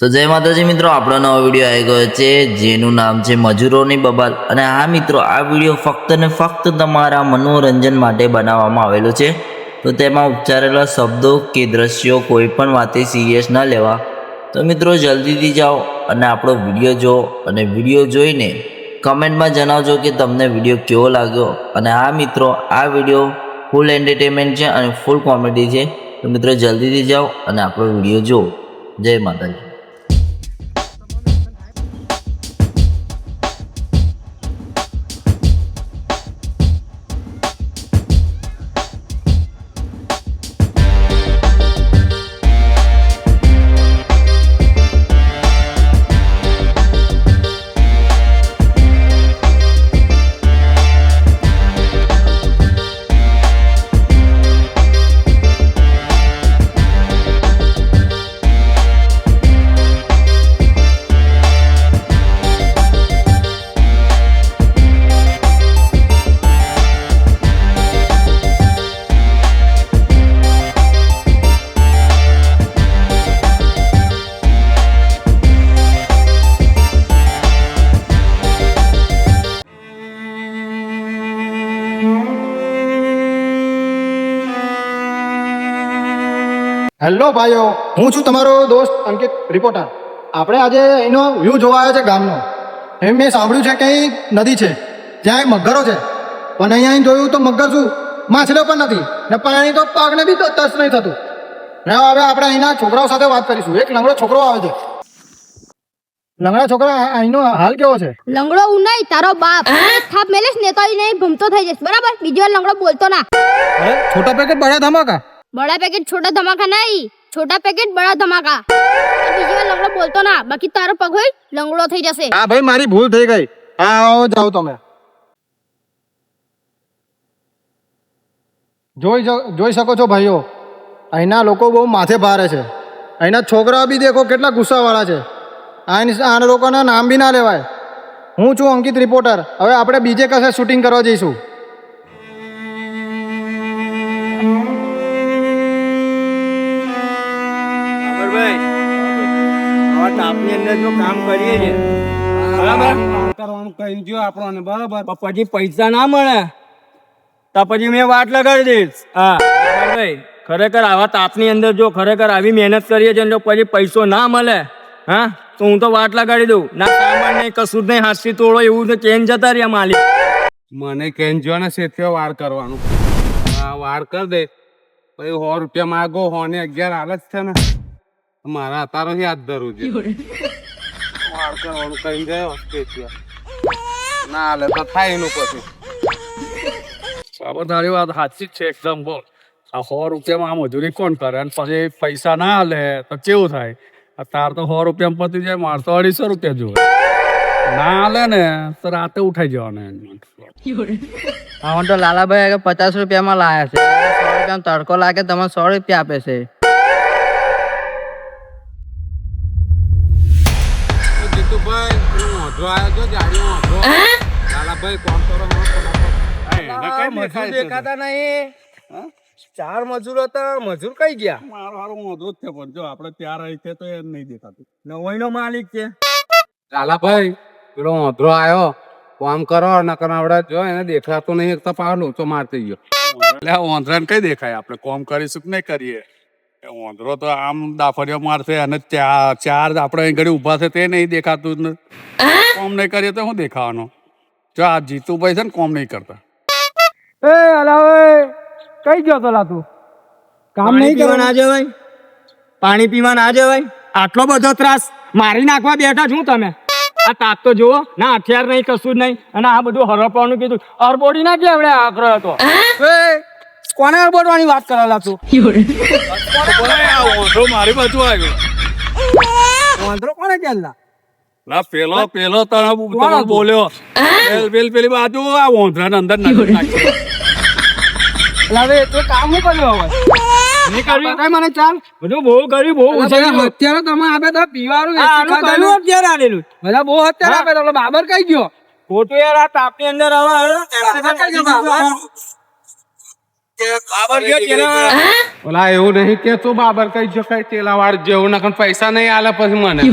તો જય માતાજી મિત્રો, આપણો નવો વિડીયો આવી ગયો છે જેનું નામ છે મજૂરોની બબાલ. અને હા મિત્રો, આ વિડીયો ફક્ત ને ફક્ત તમારા મનોરંજન માટે બનાવવામાં આવેલો છે. તો તેમાં ઉચ્ચારેલા શબ્દો કે દ્રશ્યો કોઈ પણ વાતે સિરિયસ ન લેવા. તો મિત્રો જલ્દીથી જાઓ અને આપણો વિડીયો જુઓ, અને વિડીયો જોઈને કમેન્ટમાં જણાવજો કે તમને વિડીયો કેવો લાગ્યો. અને હા મિત્રો, આ વિડીયો ફૂલ એન્ટરટેનમેન્ટ છે અને ફૂલ કોમેડી છે. તો મિત્રો જલ્દીથી જાઓ અને આપણો વિડીયો જુઓ. જય માતાજી. હેલો ભાઈઓ, હું છું તમારો દોસ્ત અંકિત રિપોર્ટર. આપણે આજે એનો વ્યૂ જોવા આવ્યો છે ગામનો. એમ મેં સાંભળ્યું છે કે અહીં નદી છે, જ્યાં એક મગરો છે. પણ અહીંયા જોયું તો મગર શું માછલીઓ પણ નથી ને પાણી તો પાકને બી તસ નહીં થતું. ને હવે આપણે અહીંના છોકરાઓ સાથે વાત કરીશું. એક લંગડો છોકરો આવે છે. લંગડા છોકરા, અહીંનો હાલ કેવો છે? લંગડો હું નહીં, તારો બાપ. થાપ મેલેસ ને તો નહીં ભમતો થઈ જશે, બરાબર? બીજી વાર લંગડો બોલતો ના. અરે છોટા પેકેટ બડા ધમાકા. बड़ा पैकेट छोटा धमाका नहीं, छोटा पैकेट बड़ा धमाका. બીજી વાર લંગડો બોલતો ના, બાકી તારો પગ હોય લંગડો થઈ જશે. હા ભાઈ, મારી ભૂલ થઈ ગઈ. હા આવો જાઓ તમે. જોઈ શકો છો ભાઈઓ, અહીંના લોકો બહુ માથે ભારે છે. અહીંના છોકરા બી દેખો કેટલા ગુસ્સાવાળા છે. આ લોકોના નામ બી ના લેવાય. હું છું અંકિત રિપોર્ટર. હવે આપણે બીજે કશે શૂટિંગ કરવા જઈશું. તાપની અંદર જો કામ કરીએ છે બરાબર કરવાનું કહી જો આપણને બરાબર, પછી પૈસા ના મળે તો પછી મેં વાટ લગાડી દઈશ. હા ભાઈ, ખરેખર આવા તાપની અંદર જો ખરેખર આવી મહેનત કરીએ છીએ તો પછી પૈસો ના મળે, હા, તો હું તો વાટ લગાડી દઉં. ના સામાન નહીં, કશું જ નહીં, હાથથી તોડો એવું તો કેન જતા રહ્યા માલિક. મને કેન જો ને શેઠે વાર કરવાનું. હા, વાર કરી દે પછી 100 રૂપિયા માગો, 100 ને 11 હાલત છે ને મારા અતારો યાદ ધરું છે. વાર કરવાનું કઈ ગયો ના હાલે તો થાય એનું પછી. તારી વાત સાચી જ છે એકદમ. બોલ, આ 100 રૂપિયામાં આ મજૂરી કોણ કરે? અને પછી પૈસા ના હાલે તો કેવું થાય? તાર તો 100 રૂપિયામાં પતી જાય, માર તો 250 રૂપિયા જોવે. ના હાલે ને તો રાતે ઉઠાઈ જવાનું. હા તો લાલાભાઈ 50 રૂપિયામાં લાયા છે. 100 રૂપિયામાં તડકો લાગે, તમે 100 રૂપિયા આપે છે. દેખાતા નહીં. 4 મજૂર હતા, મજૂર કઈ ગયા? મારો મોઢો જ છે, પણ જો આપણે ત્યાં રહી છે તો એ નહીં દેખાતું. નવાઈનો માલિક છે લાલાભાઈ. પેલો મોઢો આવ્યો, કામ કરો નકર આવડે જો એને દેખાતું નહીં. એક તો પાવ લોચો મારતી ગયો. એટલે ઓંધરાને કઈ દેખાય? આપણે કોમ કરીશું કે નહીં કરીએ? ઓંધરો તો આમ દાફડીઓ મારશે અને ચાર આપણે અહીં ઘડી ઉભા છે તે નહીં દેખાતું ને. કોમ નહીં કરીએ તો શું દેખાવાનો? જો આ જીતુભાઈ છે ને કોમ નહીં કરતા. એ અલાવે કઈ ગયો તો લા તું? કામ નહીં કરવા ના જવાય, પાણી પીવા ના જવાય. આટલો બધો ત્રાસ મારી નાખવા બેઠા છું તમે. આ તાપ તો જુઓ ના, હથિયાર નહીં, કશું જ નહીં. અને આ બધું હરપવાનું કીધું. અરબોડી ના કેવડે આકરો હતો. કોને અરબોડવાની વાત કરેલા તું? મારી બાજુ આવ્યો. વાંધો કોને કેલા? ના પેલો તને બોલ્યો. પેલી બાજુ આ ઓંધરાને અંદર નાખી. હવે તો કામ શું કર્યું? હવે મને ચાલ બધું બહુ કર્યું, બહુ અત્યારે તમે આપે તો પીવાનું અત્યારે આલેલું બધા બહુ અત્યારે આપે તો બાબર કઈ ગયો ખોટું યાર. આ તાપની અંદર હવે બાબર ગયો તેના ઓલા એવું નહીં કે તું બાબર કઈ શકાય તેલા વાળ જેવું ના પૈસા નહીં આલે પછી મને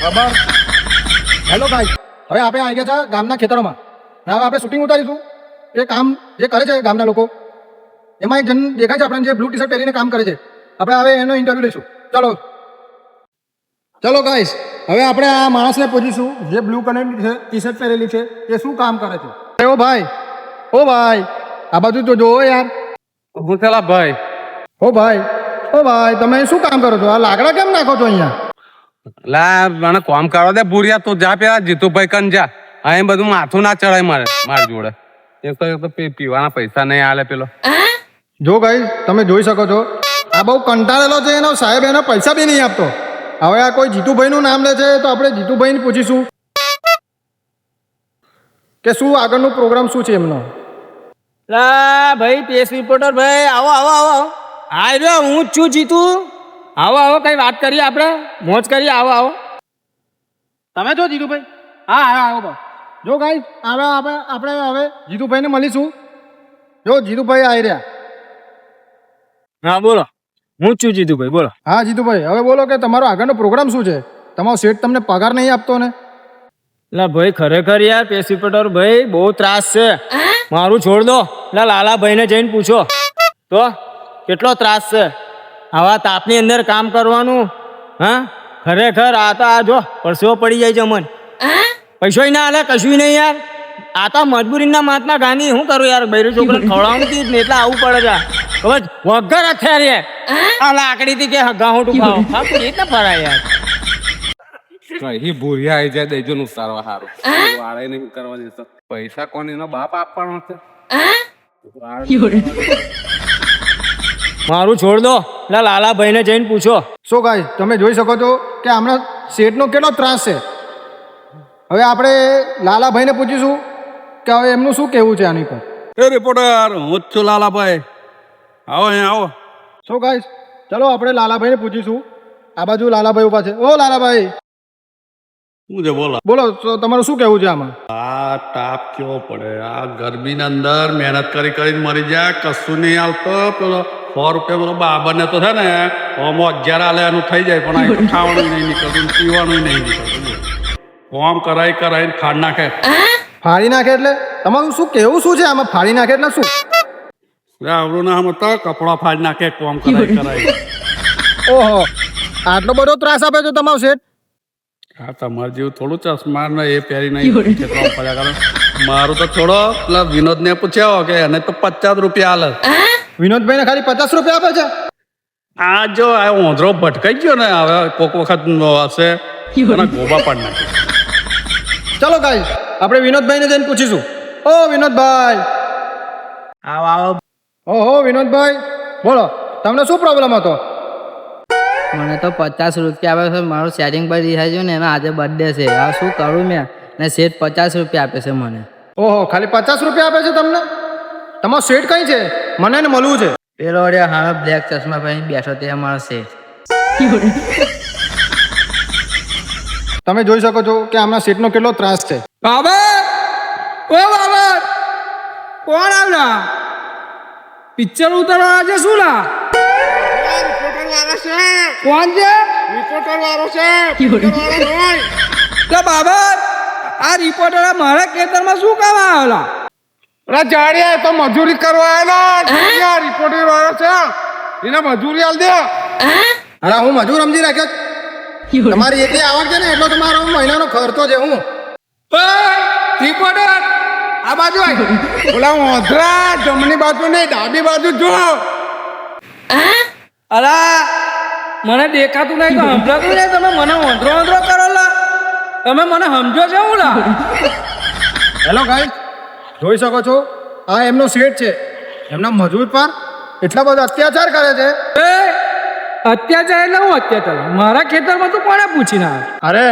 ખબર હેલો ગાઈસ હવે આપણે આવી ગયા છે ગામના ખેતરોમાં ને હવે આપણે શૂટિંગ ઉતારીશું એ કામ જે કરે છે ગામના લોકો એમાં એક જણ દેખાય છે આપણને જે બ્લુ ટી શર્ટ પહેરીને કામ કરે છે આપણે હવે એનો ઇન્ટરવ્યુ લઈશું ચલો ગાઈસ હવે આપણે આ માણસને પૂછીશું જે બ્લુ કલરની ટી શર્ટ પહેરેલી છે એ શું કામ કરે છે ઓ ભાઈ આ બાજુ તો જોવો યાર હું પેલા ભાઈ ઓ ભાઈ તમે શું કામ કરો છો આ લાકડા કેમ નાખો છો અહીંયા લા મને કોમ કરવા દે ભૂરિયા તું જા પેલા જીતુભાઈ કન જા અહીં બધું માથું ના ચડાય મારી જોડે એક તો પીવાના પૈસા નહીં આલે પેલો જો ગાઈસ તમે જોઈ શકો છો આ બહુ કંટાળેલો છે એનો સાહેબ એનો પૈસા બી નહીં આપતો હવે આ કોઈ જીતુભાઈનું નામ લે છે તો આપણે જીતુભાઈને પૂછીશું કે શું આગળનું પ્રોગ્રામ શું છે એમનો લા ભાઈ પેસ રિપોર્ટર ભાઈ આવો આવો આવો હા રહ્યો હું જ છું જીતુ આવો કઈ વાત કરીએ આપણે મોજ કરીએ આવો તમે જો જીતુભાઈ હા આવો બસ જો ગાઈસ આપણે હવે જીતુભાઈને મળીશું જો જીતુભાઈ આવી રહ્યા હા બોલો હું જ છું જીતુભાઈ બોલો હા જીતુભાઈ હવે બોલો કે તમારો આગળનો પ્રોગ્રામ શું છે તમારો શેઠ તમને પગાર નહીં આપતો ને લા ભાઈ ખરેખર યાર પેસ રિપોર્ટર ભાઈ બહુ ત્રાસ છે મારું છોડ દો લાલાભાઈને જઈને પૂછો તો કેટલો ત્રાસ છે આવા તાપની અંદર કામ કરવાનું હા ખરેખર આ તો આ જો પરસેવો પડી જાય છે મન પૈસોય ના હાલે કશું નહીં યાર આ તો મજબૂરીના માતના ગાંધી શું કરું યાર બૈરું છોકરા ખવડાવવાનું જ ને એટલે આવું પડે છે ખબર વગર અથારે આ લાકડીથી કે ગાહું ખાવ એ રીતના ફરાય યાર કઈ ભૂરિયા આવી જાય દેજો નું સારવા સારું વાળે નહીં કરવા દેતો પૈસા કોણ એનો બાપ આપવાનો છે મારું છોડ દો લાલાભાઈને જઈને પૂછો સો ગાઈસ તમે જોઈ શકો છો કે હમણાં શેઠનો કેટલો ત્રાસ છે હવે આપણે લાલાભાઈને પૂછીશું કે હવે એમનું શું કહેવું છે આની પર એ રિપોર્ટર હું જ છું લાલાભાઈ આવો અહીંયા આવો સો ગાઈસ ચલો આપણે લાલાભાઈને પૂછીશું આ બાજુ લાલાભાઈ ઉભા છે ઓ લાલાભાઈ શું છે બોલો બોલો તો તમારું શું કહેવું છે આમાં આ તાપ કેવો પડે આ ગરમીના અંદર મહેનત કરીને મરી જાય કશું નહીં આવતો પેલો 100 રૂપિયા પેલો બાબરને તો છે ને ઓમો 11 આલે એનું થઈ જાય પણ આ તો ખાવાનું નહીં નીકળતું પીવાનું નહીં નીકળતું કોમ કરાઈને ખાડ નાખે ફાડી નાખે એટલે તમારું શું કહેવું શું છે આમાં ફાડી નાખે એટલે શું આવડું ના તો કપડા ફાડી નાખે કોમ કરાય ઓહો આટલો બધો ત્રાસ આપે છે તમારો શેઠ હા તમારે જેવું થોડું ચશ્મા ને એ પહેરી નહીં ખેતરમાં ફર્યા કરે મારું તો થોડો પેલા વિનોદ ને પૂછ્યો કે એને તો 50 રૂપિયા આલે વિનોદભાઈને ખાલી 50 રૂપિયા આપે છે આ જો આ ઓંધરો ભટકાઈ ગયો ને હવે કોક વખત હશે એના ગોબા પાડ નાખે ચલો ગાઈસ આપણે વિનોદભાઈને જઈને પૂછીશું ઓ વિનોદભાઈ આવો ઓહો વિનોદભાઈ બોલો તમને શું પ્રોબ્લેમ હતો મને તો 50 રૂપિયા આપે છે મારું સેટિંગ પર થાય છે ને એમાં આજે બર્થડે છે આ શું કરું મેં ને શેઠ 50 રૂપિયા આપે છે મને ઓહો ખાલી 50 રૂપિયા આપે છે તમને તમારો શેઠ કઈ છે મને એને મળવું છે પેલો અરે હા બ્લેક ચશ્મા પહેરીને બેઠો તે અમારો શેઠ તમે જોઈ શકો છો કે આમના શેઠનો કેટલો ત્રાસ છે બાબર ઓ બાબર કોણ આવ્યા પિક્ચર ઉતારવા છે શું ના કોણ છે રિપોર્ટર વાળો છે તો બાબર આ રિપોર્ટર મારા ખેતરમાં શું કામ આવેલા જાડિયા તો મજૂરી કરવા આવેલા રિપોર્ટર વાળો છે એને મજૂરી આલ દે અરે હું મજૂર સમજી રાખ્યો તમારી એટલી આવક છે ને એટલો તમારો મહિનાનો ખર્ચો છે હું રિપોર્ટર આ બાજુ ઓલા ઓંધરા જમણી બાજુ નહીં ડાબી બાજુ જો અલા મને દેખાતું નહીં તો સંભળાતું નહીં તમે મને ઓંધરો કરો લા તમે મને સમજો છો હું લા હેલો ગાઈસ જોઈ શકો છો આ એમનો શેઠ છે એમના મજૂર પર એટલા બધા અત્યાચાર કરે છે એ અત્યાચાર એટલે હું અત્યાચાર મારા ખેતરમાં તું કોને પૂછીને આવે અરે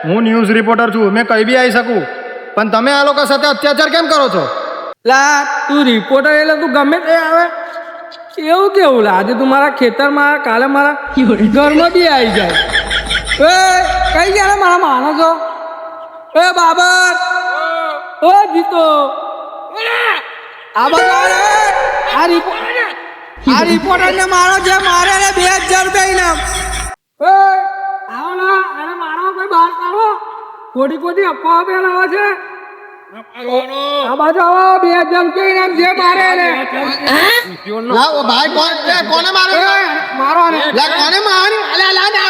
હું ન્યૂઝ રિપોર્ટર છું મેં કઈ બી આવી શકું પણ તમે આ લોકો સાથે અત્યાચાર કેમ કરો છો લા તું રિપોર્ટર એટલે તું ગમે તે આવે એવું કેવું લા આજે તું મારા ખેતરમાં કાલે મારા ઘરમાં બી આવી જાય એ કઈ ગયા મારા માણસો એ બાબર ઓ જીતો આ બધા આ રિપોર્ટ આ રિપોર્ટર ને મારો જે મારે ને 2000 રૂપિયા ઇનામ. આવો ના અને મારો કોઈ બહાર કાઢો ખોટી ખોટી અફવાઓ ફેલાવે છે આ બાજુ આવો 2000 રૂપિયા ઇનામ છે મારે ને લાવો ભાઈ કોને મારે મારો ને લા કોને મારી અલા લા ના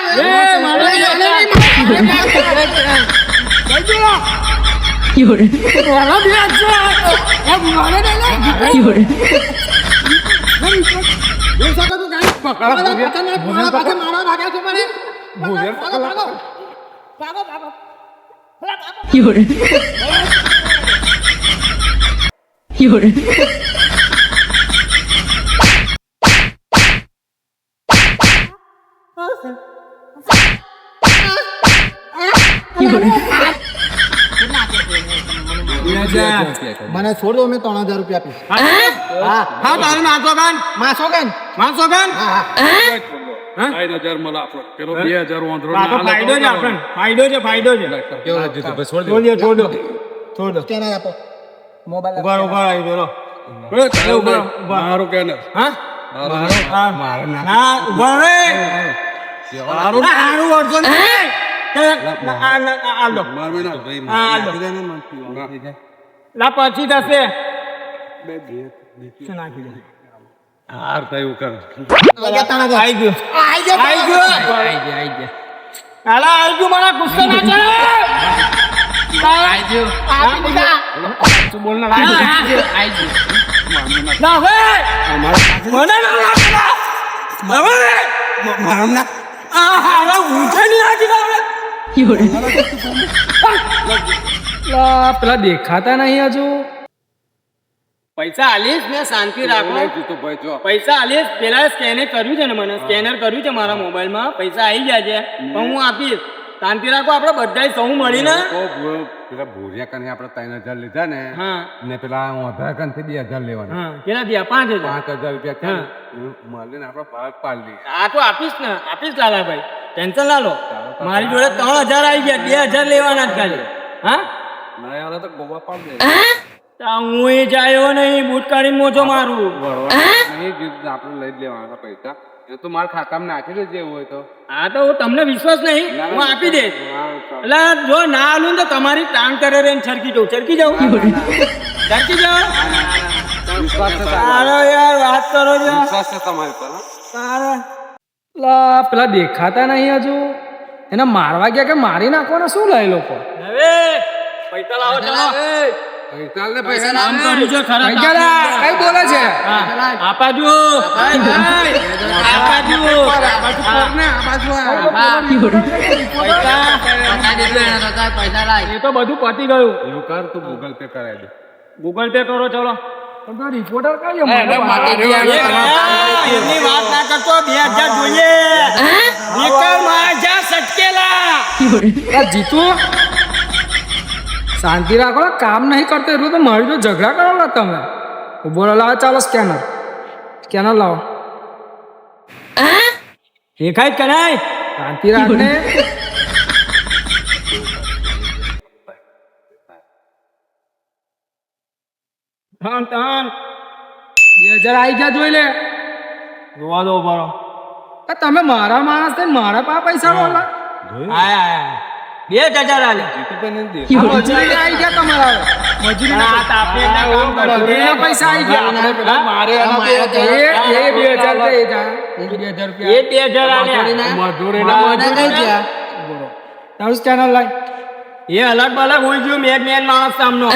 મને છોડ દો મેં 3000 રૂપિયા આપીશ હા તારે નાચો ગાન માસો કેમ માનસો ગાન 5,000 મળે આપણો પેલો 2,000 વાંધો આ તો ફાયદો છે આપણને ફાયદો છે છોડ દો સ્કેનર આપો મોબાઈલ ઉભા આવી ગયો મારું કે ને હા ના ઉભા રે હારું વર્ષો ને આ લો માર મહિના ભાઈ આ લો લા પછી થશે નાખી દે હાર થયું કર આઈ ગયો આલા આઈ ગયો મને ગુસ્સો ના ચડે તું બોલ ના ના હવે મને ના લાગલા આ હારા ઊંચે ની નાખી દે પેલા દેખાતા નહીં હજુ. પૈસા આલીશ ને શાંતિ રાખો પૈસા આલીશ પેલા સ્કેનર કર્યું છે ને મને સ્કેનર કર્યું છે મારા મોબાઈલમાં પૈસા આવી ગયા છે પણ હું આપીશ શાંતિ રાખો આપણે બધા સૌ મળીને પેલા ભૂરિયા કને આપણે 3,000 લીધા ને હા ને પેલા ઓધા કન થી 2,000 લેવાના હા કેટલા થયા 5,000 5,000 રૂપિયા છે મળીને આપણે ભાગ પાડી આ તો આપીશ ને આપીશ લાલાભાઈ ટેન્શન ના લો મારી જોડે 3,000 આવી ગયા 2,000 લેવાના જ ખાલી હા ના યાર તો ગોવા પાડ દે હું એ જાયો નહીં બૂટ કાઢીને મોજો મારું નહીં જીત આપણે લઈ જ લેવાના પૈસા એ તો મારા ખાતામાં નાખી દેજે એવું હોય તો આ તો તમને વિશ્વાસ નહીં હું આપી દઈશ એટલે જો ના આલું તો તમારી ટાંગ કરે રે છરકી જાઉં છરકી જાઉં તારો યાર વાત કરો છો વિશ્વાસ છે તમારી પર તારે પેલા દેખાતા નહીં હજુ. એને મારવા ગયા કે મારી નાખવાના શું લે લોકો? હવે પૈસા લાવો ચલો પૈસા લે પૈસા કામ કર્યું છે ખરા કઈ બોલે છે? આપાજુ એ તો બધું પતી ગયું એવું કર તું ગૂગલ પે કરાવી દે ગૂગલ પે કરો ચલો રિપોર્ટર કઈ એમની વાત ના કરતો 2,000 જોઈએ નીકળ માજા સટકેલા જીતુ શાંતિ રાખો, કામ નહીં કરતો એટલું તો મારી તો ઝઘડા કરો તમે. ઉભો લાવો, ચાલો સ્કેનર લાવો. દેખાય જ કરાય શાંતિ રાખને. તાન તાન 2,000 આવી ગયા જોઈ લે. જોવા દો બરો તમે મારા માણસ ને મારા પા પૈસા બોલા. આયા 2,000 આલે મજૂરી આવી ગયા તમારા. મજૂરી આ તાપે ના કામ કરો પૈસા આવી ગયા. આપણે પેલા મારે એ 2,000 દે જા. 2,000 રૂપિયા એ 2,000 આલે મજૂરી તારું સ્કેનર લાય. એ અલગ બલગ હોય ગયું મેન માણસ સામનો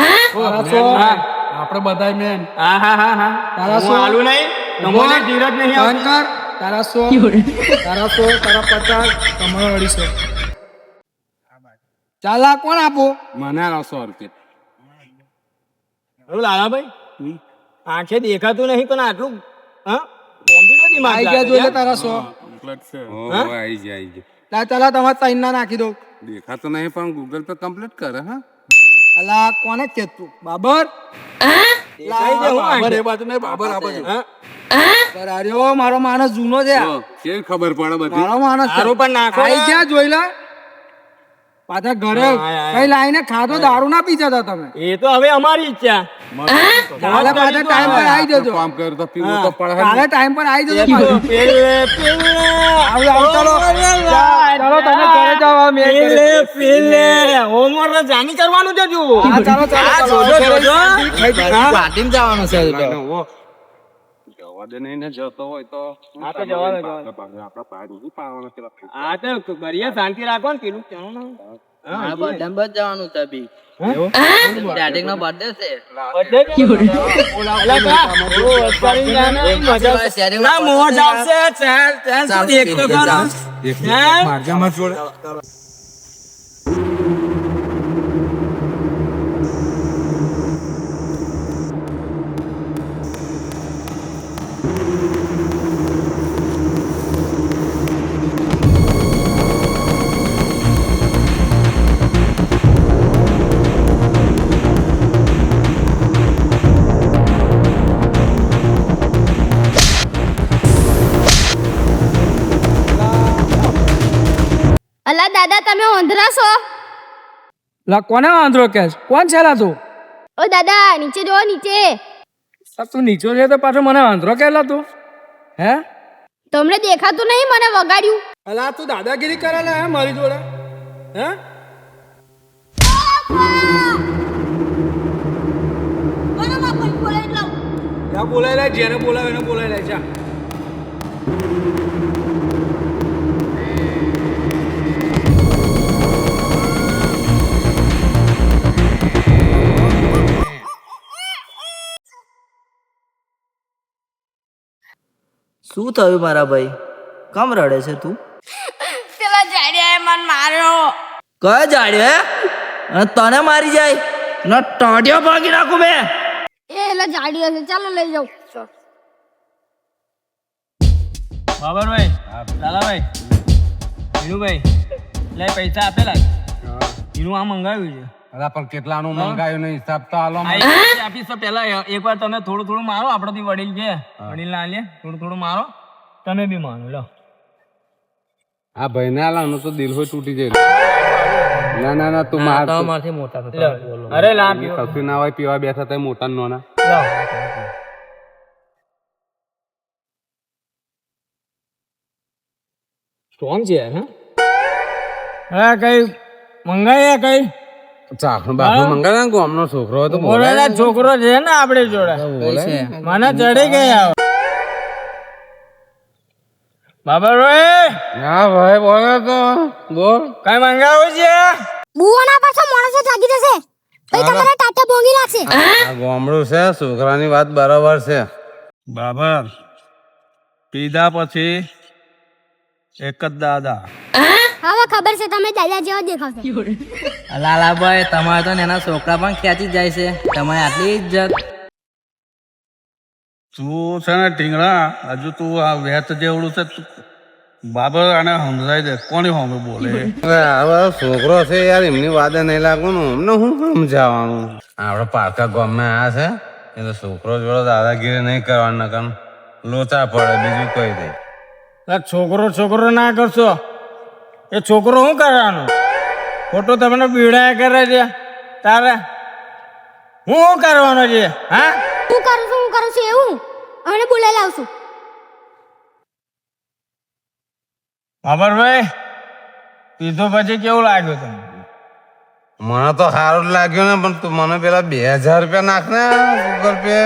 આપણે બધા મેન. હા હા હા હા તારા હું આલુ નહીં તમને ધીરજ નહીં આવતી. કર તારા 100 તારા 50 તમારો 250. ચાલ આ કોણ આપો? મને 100 રૂપિયા એવું લાલાભાઈ આંખે દેખાતું નહીં પણ આટલું હા કોમ્પ્યુટર દિમાગ આવી ગયા જોઈ લે તારા 100. કમ્પ્લીટ છે આવી જાય લા ચાલા તમારે સાઈન ના નાખી દો. દેખાતો નહીં પણ ગૂગલ પે કમ્પ્લીટ કરે હા અલા કોને કે તું બાબર? બાબર એ બાજુ નહીં બાબર આ બાજુ અરે મારો માણસ જૂનો છે. કેવી ખબર પડે બધી મારો માણસ સારું પણ નાખો આવી ગયા જોઈ લે. પાછા ઘરે કઈ લાઈને ખાધો દારૂ ના પી જતા તમે એ તો હવે અમારી ઈચ્છા કાલે પાછા ટાઈમ પર આવી જજો કામ કર્યું તો પીવું તો પડે કાલે ટાઈમ પર આવી જજો પાછું. ચાલો તમે ઘરે જાઓ હવે મેં હોમવર્ક જાની કરવાનું છે જુ હા, ચાલો પાર્ટીમાં જવાનું છે હજુ તો. જવા દે નહીં ને જતો હોય તો હા તો જવાનું આપડા પાય નહીં પાવાના પેલા હા તો કરીએ શાંતિ રાખો ને પેલું કહેવાનું મારા birthday માં જ જવાનું છે બી. Starting નો birthday છે. ના મોજ આવશે ચાલ દેખ તો ખરો અલા દાદા તમે ઓંધરા છો? લા કોને વાંધો કે કોણ છે લા તું ઓ દાદા નીચે જો નીચે. તું નીચો છે તો પાછો મને વાંધો કેલા તું હે તમને દેખાતું નહીં મને વગાડ્યું. અલા તું દાદાગીરી કરે લે હે મારી જોડે હે જા બોલાય લે જેને બોલાવે એને બોલાય લે જા શું થયું મારા ભાઈ? કેમ રડે છે તું? પેલા જાડિયાએ મન માર્યો. કયો જાડ્યો હે? અને તને મારી જાય ને ટાંટિયો ભાગી નાખું બે. એ એલા જાડિયો છે, ચાલો લઈ જાઉં. બાબરભાઈ લાલાભાઈ હીરુભાઈ લે પૈસા આપેલા હીરુ આ મંગાવ્યું છે અલા પણ કેટલાનું મંગાયું ને હિસાબ તો આલો આપીશ તો પેલા એકવાર તમે થોડું થોડું મારો આપણાથી વડીલ છે વડીલ ના લે થોડું થોડું મારો તમે બી માનો લો આ ભાઈ ને આલાનું તો દિલ હોય તૂટી જાય ના ના ના તું માર તમારથી મોટા થતા બોલો. અરે લા કશું ના હોય પીવા બેઠા થાય મોટા નોના સ્ટ્રોંગ છે હા કઈ મંગાય કઈ ચાખનું બાખનું મંગાવે ને ગામનો છોકરો હોય તો બોલેલા છોકરો છે ને આપડે જોડે મને ચડી ગયા બાબરભાઈ હા ભાઈ બોલે તો બોલ કઈ મંગાવું છે બુવાના પાછો માણસો જાગી જશે પછી તમારા ટાટા બોંગી નાખશે. આ ગામડું છે છોકરાની વાત બરાબર છે બાબર પીધા પછી એક જ દાદા હવે ખબર છે તમે દાદા જેવા દેખાવશો. લાલાભાઈ તમારે તો એના છોકરા પણ ખેંચી જાય છે તમારે આટલી ઇજ્જત. તું છે ને ઢીંગડા હજુ તું આ વેચ જેવડું છે બાબર આને સમજાય દે કોની હોમે બોલે હવે છોકરો છે યાર એમની વાદે નહીં લાગવાનું અમને શું સમજાવવાનું આપડે પારકા ગામમાં આ છે એટલે છોકરો જોડે દાદાગીરી નહીં કરવાનું નકર લોચા પડે બીજું કઈ દે છોકરો ના કરશો એ છોકરો શું કરવાનો ખોટો તમને પીડાયા કરે છે તારે હું કરવાનો છે હા હું કરું છું એવું અને બોલાઈ લાવશું. બાબરભાઈ પીધો પછી કેવું લાગ્યું તમને મને તો સારું જ લાગ્યું ને પણ તું મને પેલા 2000 રૂપિયા નાખ ને ગૂગલ પે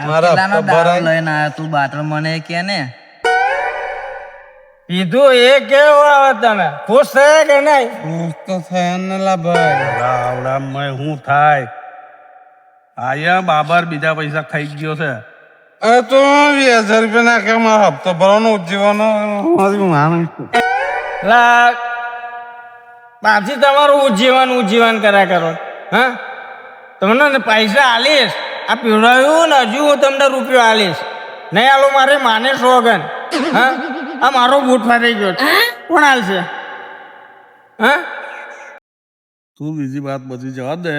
મારા કેટલાનો હપ્તો દારૂ ભરાય લઈને આવ્યો તું બાટલ મને કે ને પીધું એ કેવું આવે તમે ખુશ થયા કે નહીં તો થયા ને લા ભાઈ આવડા મેં શું થાય આયા બાબર બીજા પૈસા ખાઈ ગયો છે અરે તો 2000 રૂપિયા નાખે મારો હપ્તો ભરવાનો ઉજ્જીવાનો લા પાછી તમારું ઉજીવન કર્યા કરો હા તમને ને પૈસા આલીશ આ પીવડાવ્યું ને હજુ હું તમને રૂપિયો આલીશ નહીં આલો મારે માને સોગન હા આ મારો બૂટ ફાટી ગયો કોણ હાલશે હા તું બીજી વાત બધી જવા દે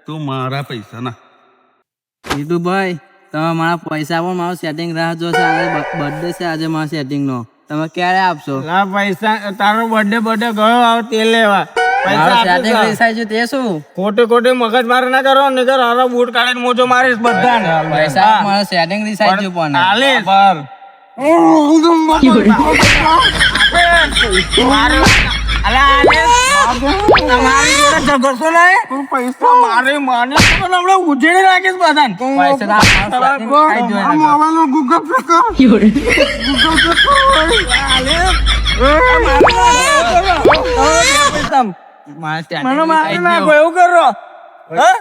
તું મારા પૈસા ના કીધું ભાઈ તમે મારા પૈસા પણ મારું સેટિંગ રાહ જોશે આજે બર્થડે છે આજે મારા સેટિંગ નો તમે ક્યારે આપશો લા પૈસા તારો બર્થડે ગયો આવ તે લેવા પૈસા મારું સેટિંગ આપીશ. રિસાઈ ગયું તે શું ખોટે ખોટે મગજ માર ના કરો નકર હારા બૂટ કાઢીને મોજો મારીશ બધાને પૈસા આપ, મારું સેટિંગ રિસાઈ ગયું પણ હાલીશ. તમારી જોડે ઝઘડશો નહીં? પૈસા મારે માને તો હમણાં ઉજેડી નાખીશ બધાને. પૈસા ના આપ, મારું setting રિસાઈ ગયું એના. મોબાઈલનો Google Pay કર. Google Pay કર. મારું setting મને મારી રિસાઈ નાખો ગયું. એવું કરો હા?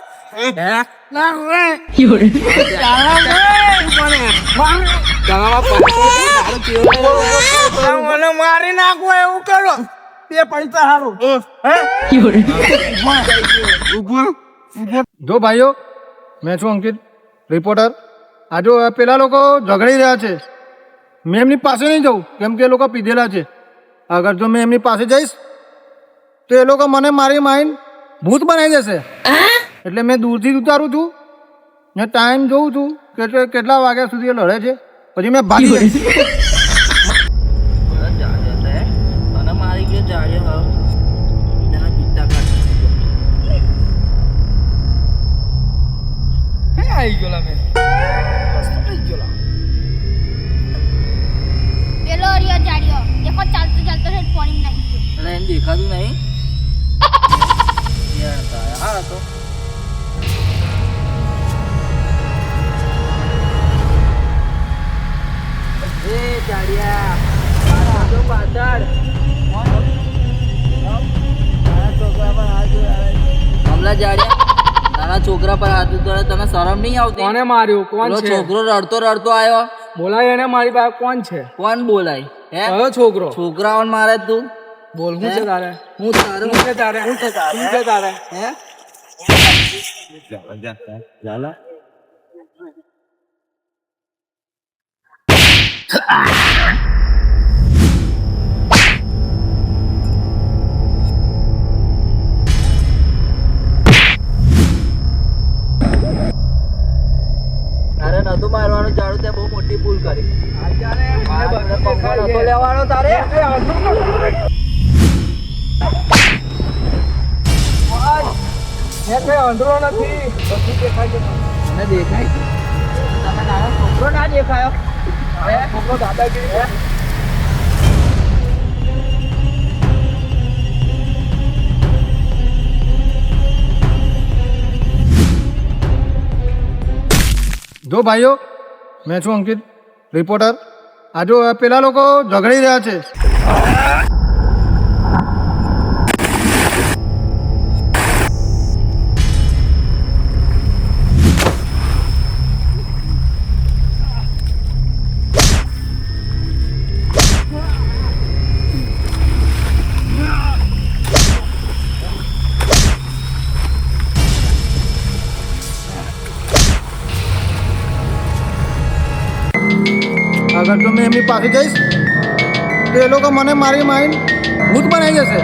મને મારી નાખો એવું કરો બે પૈસા હારું જો ભાઈઓ મેં છું અંકિત રિપોર્ટર આ જો પેલા લોકો ઝઘડી રહ્યા છે મેં એમની પાસે નહીં જવું કેમ કે એ લોકો પીધેલા છે અગર જો મેં એમની પાસે જઈશ તો એ લોકો મને મારી માઇન્ડ ભૂત બનાવી દેશે એટલે મેં દૂરથી જ ઉતારું છું ને ટાઈમ જોઉં છું કે કેટલા વાગ્યા સુધી એ લડે છે પછી મેં ભાગી જઈશ તને મારી ગયો જાડ્યો હવે તેના પિત્તા કાઢ આવી ગયો લા મેં પેલો રિયો જાડ્યો દેખો ચાલતો ચાલતો છે પાણી નાખી ગયો. અને એને દેખાતું નહીં યાર તારા હા તો એ જાડિયા પાછળ પાછળ કમલા જાડિયા તારા છોકરા પર હાથ ઉતારે તને શરમ નહીં આવતી કોને માર્યું કોણ પેલો છે છોકરો રડતો રડતો આવ્યો બોલાય એને મારી પાસે કોણ છે કોણ બોલાય હે કયો છોકરો છોકરાઓને મારે તું બોલ હું છે તારે હું તારું શું છે તારે શું છે તારે? શું છે તારે હે તારે નતું મારવાનું ચાલુ તે બહુ મોટી ભૂલ કરી પંખો નતો લેવાનો તારે અંધરો નથી બધું દેખાય છે મને દેખાય છે. તમે તારો છોકરો ના દેખાયો હે છોકરો દાદાગીરી જો ભાઈઓ મેં છું અંકિત રિપોર્ટર આ જો પેલા લોકો ઝઘડી રહ્યા છે અગર જો મેં એમની પાસે જઈશ તો એ લોકો મને મારી માઇન્ડ ભૂત બનાવી દેશે